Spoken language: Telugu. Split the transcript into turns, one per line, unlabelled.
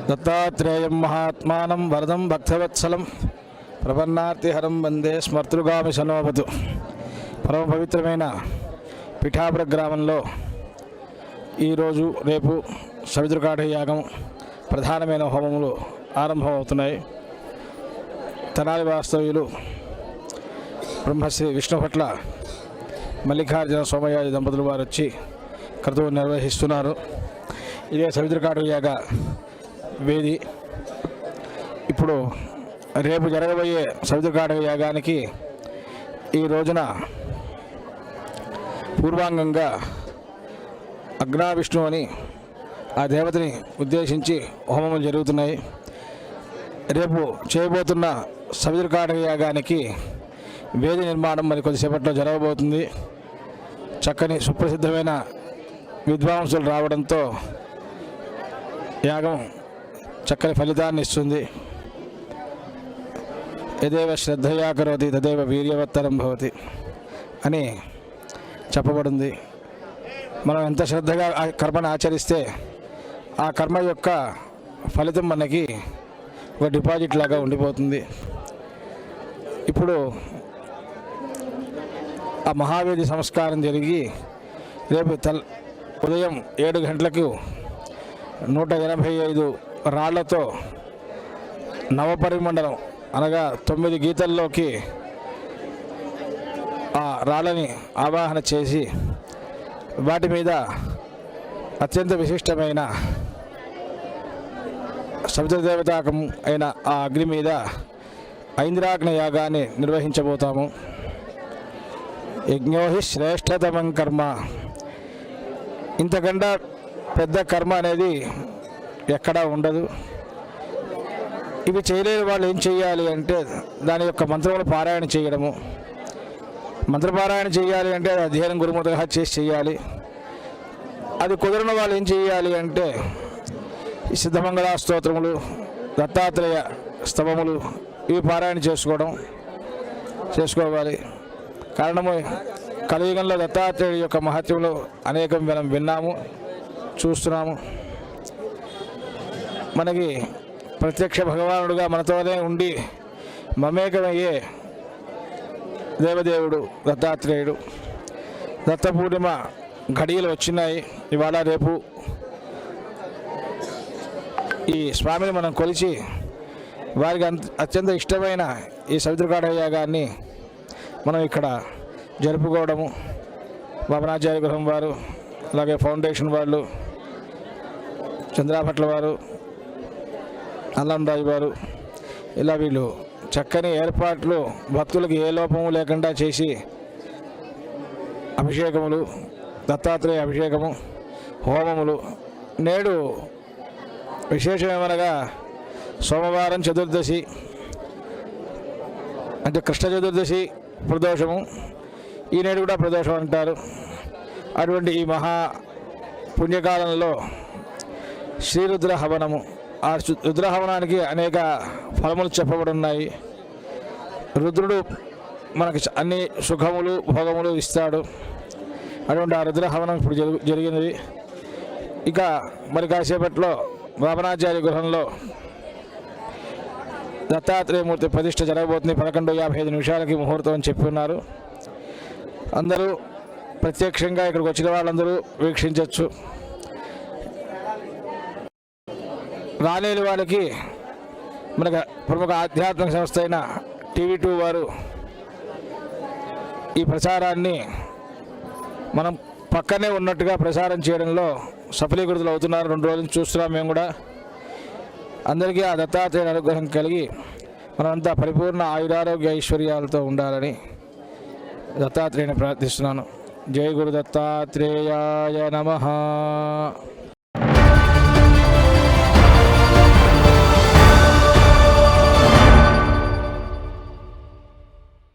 దత్తాత్రేయం మహాత్మానం వరదం భక్తవత్సలం ప్రపన్నార్తిహరం వందే స్మర్తృగామి శనోభతు. పరమ పవిత్రమైన పిఠాపుర గ్రామంలో ఈరోజు రేపు సవితృకాఠ యాగం ప్రధానమైన హోమములు ఆరంభమవుతున్నాయి. తెనాలి వాస్తవ్యులు బ్రహ్మశ్రీ విష్ణుభట్ల మల్లికార్జున సోమయాజి దంపతులు వారు వచ్చి క్రతువు నిర్వహిస్తున్నారు. ఇదే సవితృకాఠ యాగ వేది. ఇప్పుడు రేపు జరగబోయే సవితృకాఠ యాగానికి ఈ రోజున పూర్వాంగంగా అగ్నావిష్ణు అని ఆ దేవతని ఉద్దేశించి హోమములు జరుగుతున్నాయి. రేపు చేయబోతున్న సవితృకాఠ యాగానికి వేది నిర్మాణం మరి కొద్దిసేపట్లో జరగబోతుంది. చక్కని సుప్రసిద్ధమైన విద్వాంసులు రావడంతో యాగం చక్కని ఫలితాన్ని ఇస్తుంది. యదేవ శ్రద్ధయా కరోతి తదేవ వీర్యవత్తరం భవతి అని చెప్పబడింది. మనం ఎంత శ్రద్ధగా ఆ కర్మను ఆచరిస్తే ఆ కర్మ యొక్క ఫలితం మనకి ఒక డిపాజిట్ లాగా ఉండిపోతుంది. ఇప్పుడు ఆ మహావేది సంస్కారం జరిగి రేపు ఉదయం 7 గంటలకు 185 రాళ్లతో నవపరిమండలం అనగా 9 గీతల్లోకి ఆ రాళ్ళని ఆవాహన చేసి వాటి మీద అత్యంత విశిష్టమైన సవితృదేవతాకం అయిన ఆ అగ్ని మీద ఐంద్రాగ్ని యాగాన్ని నిర్వహించబోతాము. యజ్ఞోహి శ్రేష్టతమం కర్మ. ఇంతకంటే పెద్ద కర్మ అనేది ఎక్కడా ఉండదు. ఇవి చేయలేని వాళ్ళు ఏం చేయాలి అంటే దాని యొక్క మంత్రములు పారాయణ చేయడము. మంత్రపారాయణ చేయాలి అంటే అది అధ్యయనం గురుముఖంగా చేసి చేయాలి. అది కుదరని వాళ్ళు ఏం చేయాలి అంటే ఈ సిద్ధమంగళ స్తోత్రములు, దత్తాత్రేయ స్తవములు ఇవి పారాయణ చేసుకోవాలి. కారణము కలియుగంలో దత్తాత్రేయుడి యొక్క మహత్యములు అనేకం మనం విన్నాము, చూస్తున్నాము. మనకి ప్రత్యక్ష భగవానుడుగా మనతోనే ఉండి మమేకమయ్యే దేవదేవుడు దత్తాత్రేయుడు. దత్త పూర్ణిమ ఘడియలు వచ్చినాయి. ఇవాళ రేపు ఈ స్వామిని మనం కొలిచి వారికి అత్యంత ఇష్టమైన ఈ సవితృకాఠ యాగాన్ని మనం ఇక్కడ జరుపుకోవడము. వామనాచార్య గృహం వారు, అలాగే ఫౌండేషన్ వాళ్ళు, చంద్రాభట్ల వారు, అల్లంరాజు వారు, ఇలా వీళ్ళు చక్కని ఏర్పాట్లు భక్తులకు ఏ లోపము లేకుండా చేసి అభిషేకములు, దత్తాత్రేయ అభిషేకము, హోమములు. నేడు విశేషమేమనగా సోమవారం చతుర్దశి అంటే కృష్ణ చతుర్దశి ప్రదోషము, ఈనేడు కూడా ప్రదోషం అంటారు. అటువంటి ఈ మహా పుణ్యకాలంలో శ్రీరుద్ర హవనము, ఆ రుద్రహవనానికి అనేక ఫలములు చెప్పబడి ఉన్నాయి. రుద్రుడు మనకి అన్ని సుఖములు భోగములు ఇస్తాడు. అటువంటి ఆ రుద్రహవనం ఇప్పుడు జరిగినది. ఇక మరి కాసేపట్లో వామనాచార్య గృహంలో దత్తాత్రేయమూర్తి ప్రతిష్ఠ జరగబోతుంది. 11:55 నిమిషాలకి ముహూర్తం అని చెప్పి ఉన్నారు. అందరూ ప్రత్యక్షంగా ఇక్కడికి వచ్చిన వాళ్ళందరూ వీక్షించవచ్చు. రాలేని వాళ్ళకి మనకు ప్రముఖ ఆధ్యాత్మిక సంస్థ అయిన TV2 వారు ఈ ప్రచారాన్ని మనం పక్కనే ఉన్నట్టుగా ప్రసారం చేయడంలో సఫలీకృతులు అవుతున్నారు. 2 రోజులు చూస్తున్నాం మేము కూడా. అందరికీ ఆ దత్తాత్రేయ అనుగ్రహం కలిగి మనమంతా పరిపూర్ణ ఆయురారోగ్య ఐశ్వర్యాలతో ఉండాలని దత్తాత్రేయుని ప్రార్థిస్తున్నాను. జై గురు దత్తాత్రేయాయ నమః.